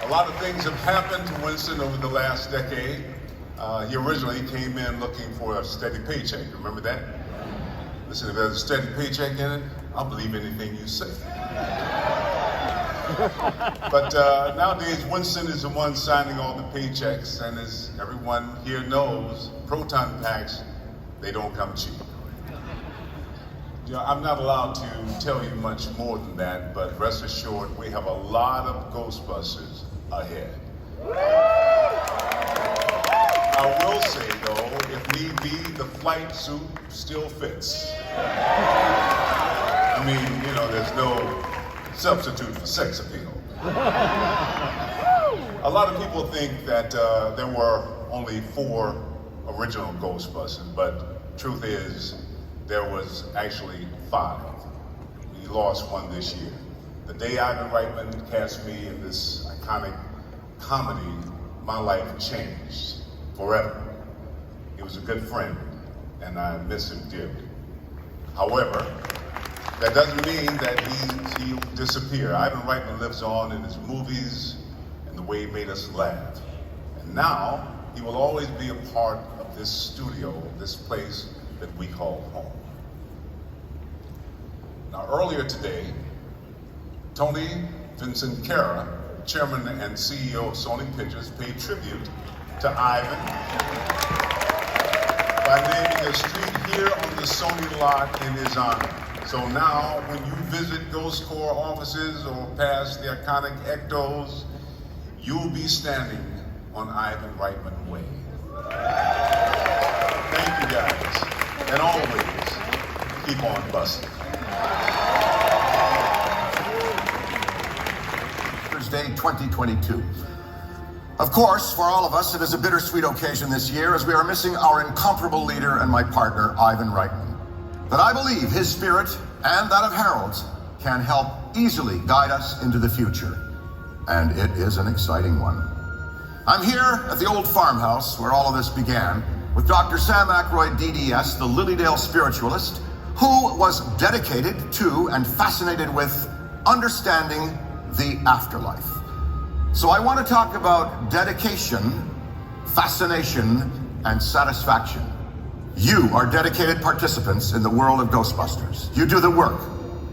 A lot of things have happened to Winston over the last decade. He originally came in looking for a steady paycheck. Remember that? Listen, if there's a steady paycheck in it, I'll believe anything you say. But nowadays, Winston is the one signing all the paychecks, and as everyone here knows, proton packs, they don't come cheap. You know, I'm not allowed to tell you much more than that, but rest assured, we have a lot of Ghostbusters ahead. I will say, though, if need be, the flight suit still fits. I mean, you know, there's no substitute for sex appeal. A lot of people think that there were only 4 original Ghostbusters, but truth is, there was actually 5. We lost one this year. The day Ivan Reitman cast me in this iconic comedy, my life changed forever. He was a good friend, and I miss him dearly. However, that doesn't mean that he'll disappear. Ivan Reitman lives on in his movies and the way he made us laugh. And now, he will always be a part of this studio, this place that we call home. Now, earlier today, Tony Vincent Cara, Chairman and CEO of Sony Pictures, paid tribute to Ivan by naming a street here on the Sony lot in his honor. So now, when you visit Ghost Corps offices or pass the iconic Ectos, you'll be standing on Ivan Reitman Way. Thank you, guys. And always, keep on busting. Day 2022. Of course, for all of us, it is a bittersweet occasion this year as we are missing our incomparable leader and my partner, Ivan Reitman. But I believe his spirit and that of Harold's can help easily guide us into the future. And it is an exciting one. I'm here at the old farmhouse where all of this began with Dr. Sam Aykroyd, DDS, the Lilydale spiritualist, who was dedicated to and fascinated with understanding the afterlife. So I want to talk about dedication, fascination, and satisfaction. You are dedicated participants in the world of Ghostbusters. You do the work.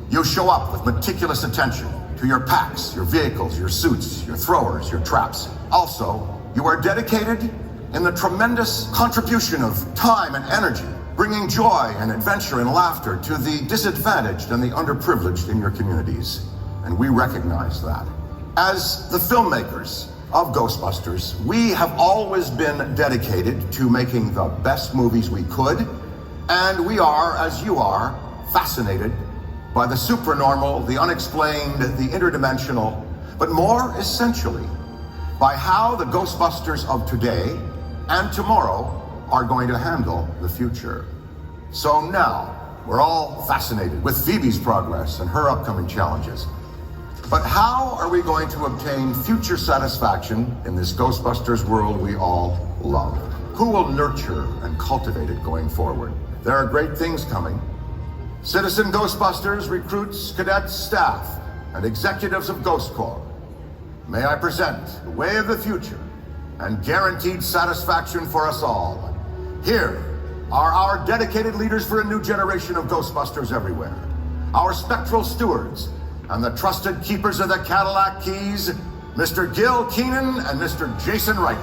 You show up with meticulous attention to your packs, your vehicles, your suits, your throwers, your traps. Also, you are dedicated in the tremendous contribution of time and energy, bringing joy and adventure and laughter to the disadvantaged and the underprivileged in your communities. And we recognize that. As the filmmakers of Ghostbusters, we have always been dedicated to making the best movies we could, and we are, as you are, fascinated by the supernormal, the unexplained, the interdimensional, but more essentially, by how the Ghostbusters of today and tomorrow are going to handle the future. So now, we're all fascinated with Phoebe's progress and her upcoming challenges. But how are we going to obtain future satisfaction in this Ghostbusters world we all love? Who will nurture and cultivate it going forward? There are great things coming. Citizen Ghostbusters recruits, cadets, staff, and executives of Ghost Corps. May I present the way of the future and guaranteed satisfaction for us all. Here are our dedicated leaders for a new generation of Ghostbusters everywhere. Our spectral stewards and the trusted keepers of the Cadillac keys, Mr. Gil Keenan and Mr. Jason Wright.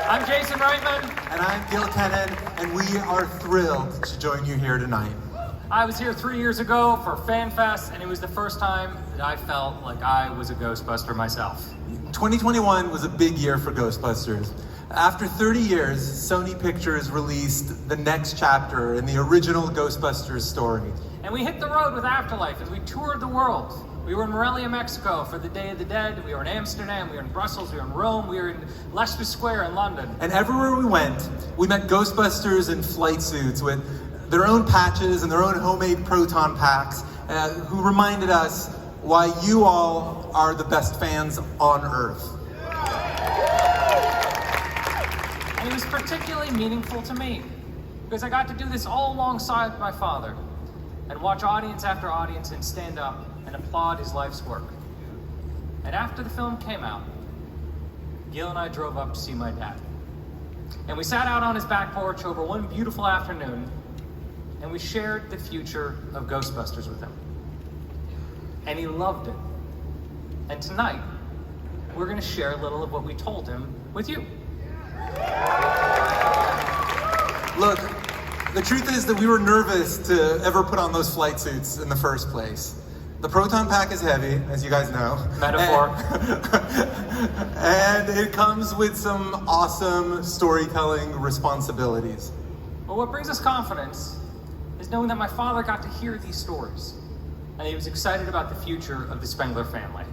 I'm Jason Reitman. And I'm Gil Kennan, and we are thrilled to join you here tonight. I was here 3 years ago for FanFest, and it was the first time that I felt like I was a Ghostbuster myself. 2021 was a big year for Ghostbusters. After 30 years, Sony Pictures released the next chapter in the original Ghostbusters story. And we hit the road with Afterlife as we toured the world. We were in Morelia, Mexico for the Day of the Dead. We were in Amsterdam, we were in Brussels, we were in Rome, we were in Leicester Square in London. And everywhere we went, we met Ghostbusters in flight suits with their own patches and their own homemade proton packs, who reminded us why you all are the best fans on Earth. And it was particularly meaningful to me, because I got to do this all alongside my father, and watch audience after audience and stand up and applaud his life's work. And after the film came out, Gil and I drove up to see my dad. And we sat out on his back porch over one beautiful afternoon, and we shared the future of Ghostbusters with him. And he loved it. And tonight, we're gonna share a little of what we told him with you. Look, the truth is that we were nervous to ever put on those flight suits in the first place. The proton pack is heavy, as you guys know. Metaphor. And it comes with some awesome storytelling responsibilities. But what brings us confidence is knowing that my father got to hear these stories, and he was excited about the future of the Spengler family.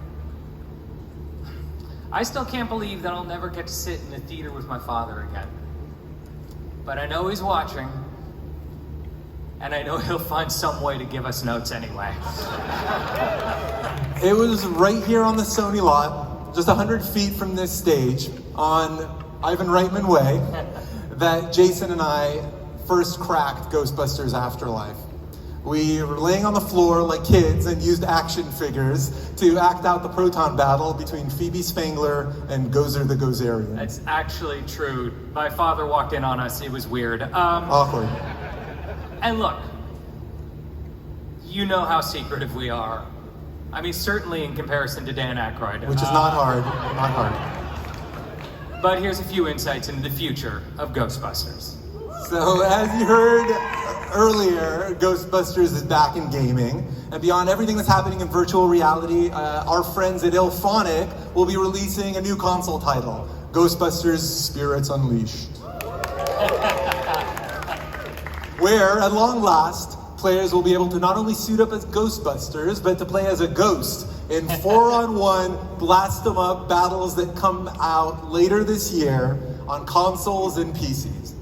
I still can't believe that I'll never get to sit in the theater with my father again. But I know he's watching, and I know he'll find some way to give us notes anyway. It was right here on the Sony lot, just 100 feet from this stage, on Ivan Reitman Way, that Jason and I first cracked Ghostbusters Afterlife. We were laying on the floor like kids and used action figures to act out the proton battle between Phoebe Spengler and Gozer the Gozerian. That's actually true. My father walked in on us. It was weird. Awkward. And look, you know how secretive we are. I mean, certainly in comparison to Dan Aykroyd. Which is not hard, not hard. But here's a few insights into the future of Ghostbusters. So as you heard earlier, Ghostbusters is back in gaming. And beyond everything that's happening in virtual reality, our friends at Ilphonic will be releasing a new console title, Ghostbusters Spirits Unleashed. Where, at long last, players will be able to not only suit up as Ghostbusters, but to play as a ghost in 4-on-1 blast 'em up battles that come out later this year on consoles and PCs.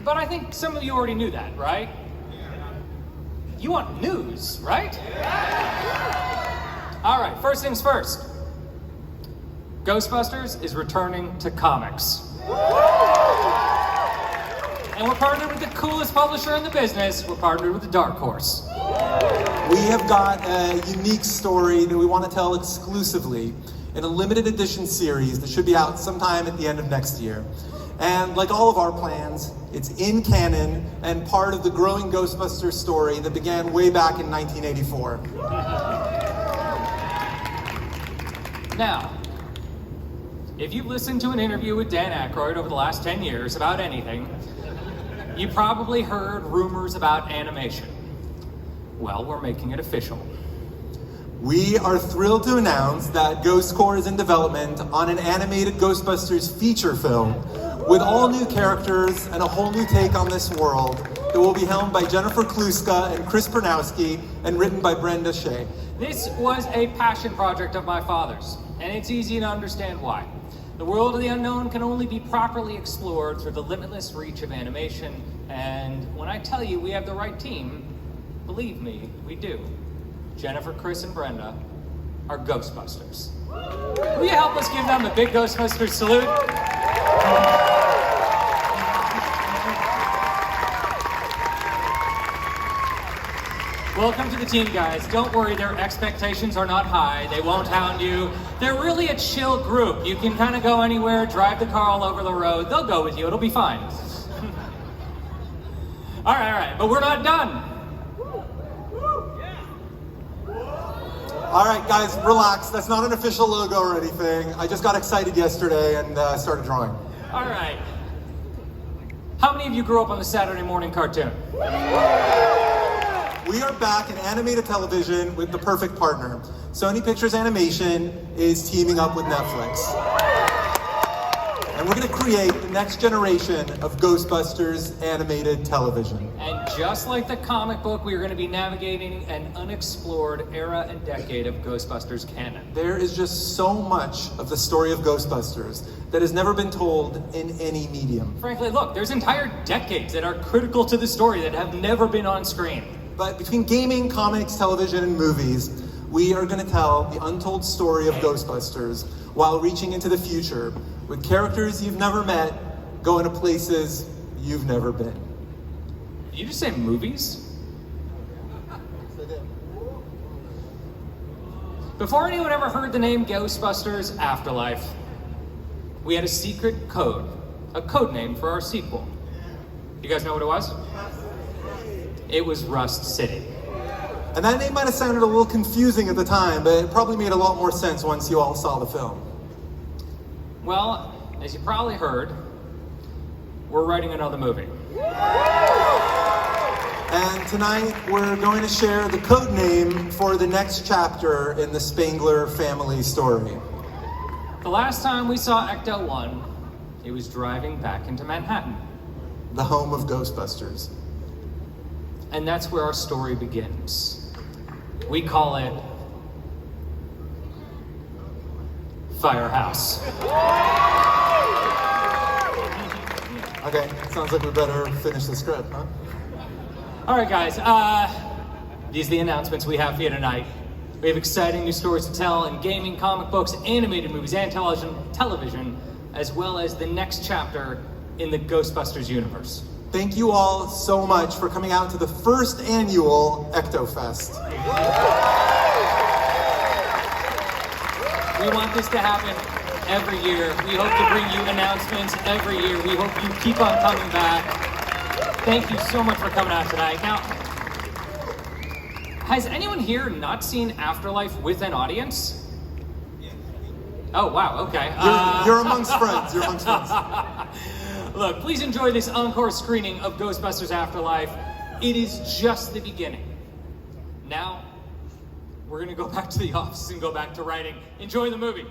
But I think some of you already knew that, right? You want news, right? All right, first things first. Ghostbusters is returning to comics. And we're partnered with the coolest publisher in the business. We're partnered with the Dark Horse. We have got a unique story that we want to tell exclusively in a limited edition series that should be out sometime at the end of next year. And like all of our plans, it's in canon and part of the growing Ghostbusters story that began way back in 1984. Now, If you've listened to an interview with Dan Aykroyd over the last 10 years about anything, you probably heard rumors about animation. Well, we're making it official. We are thrilled to announce that Ghost Corps is in development on an animated Ghostbusters feature film with all new characters and a whole new take on this world that will be helmed by Jennifer Kluska and Chris Pernowski and written by Brenda Shea. This was a passion project of my father's, and it's easy to understand why. The world of the unknown can only be properly explored through the limitless reach of animation, and when I tell you we have the right team, believe me, we do. Jennifer, Chris, and Brenda are Ghostbusters. Will you help us give them a big Ghostbusters salute? Welcome to the team, guys. Don't worry, their expectations are not high. They won't hound you. They're really a chill group. You can kind of go anywhere, drive the car all over the road. They'll go with you. It'll be fine. All right. But we're not done. All right, guys, relax. That's not an official logo or anything. I just got excited yesterday and started drawing. All right. How many of you grew up on the Saturday morning cartoon? We are back in animated television with the perfect partner. Sony Pictures Animation is teaming up with Netflix. And we're going to create the next generation of Ghostbusters animated television. And just like the comic book, we are going to be navigating an unexplored era and decade of Ghostbusters canon. There is just so much of the story of Ghostbusters that has never been told in any medium. Frankly, look, there's entire decades that are critical to the story that have never been on screen. But between gaming, comics, television, and movies, we are going to tell the untold story of Ghostbusters while reaching into the future with characters you've never met, going to places you've never been. Did you just say movies? Before anyone ever heard the name Ghostbusters Afterlife, we had a secret code, a code name for our sequel. You guys know what it was? It was Rust City. And that name might have sounded a little confusing at the time, but it probably made a lot more sense once you all saw the film. Well, as you probably heard, we're writing another movie. And tonight we're going to share the code name for the next chapter in the Spangler family story. The last time we saw Ecto-1, it was driving back into Manhattan. The home of Ghostbusters. And that's where our story begins. We call it Firehouse. Okay, sounds like we better finish the script, huh? All right, guys, these are the announcements we have for you tonight. We have exciting new stories to tell in gaming, comic books, animated movies, and television, as well as the next chapter in the Ghostbusters universe. Thank you all so much for coming out to the first annual Ecto-Fest. We want this to happen every year. We hope to bring you announcements every year. We hope you keep on coming back. Thank you so much for coming out tonight. Now, has anyone here not seen Afterlife with an audience? Oh, wow, okay. You're amongst friends, you're amongst friends. Look, please enjoy this encore screening of Ghostbusters Afterlife. It is just the beginning. Now, we're gonna go back to the office and go back to writing. Enjoy the movie.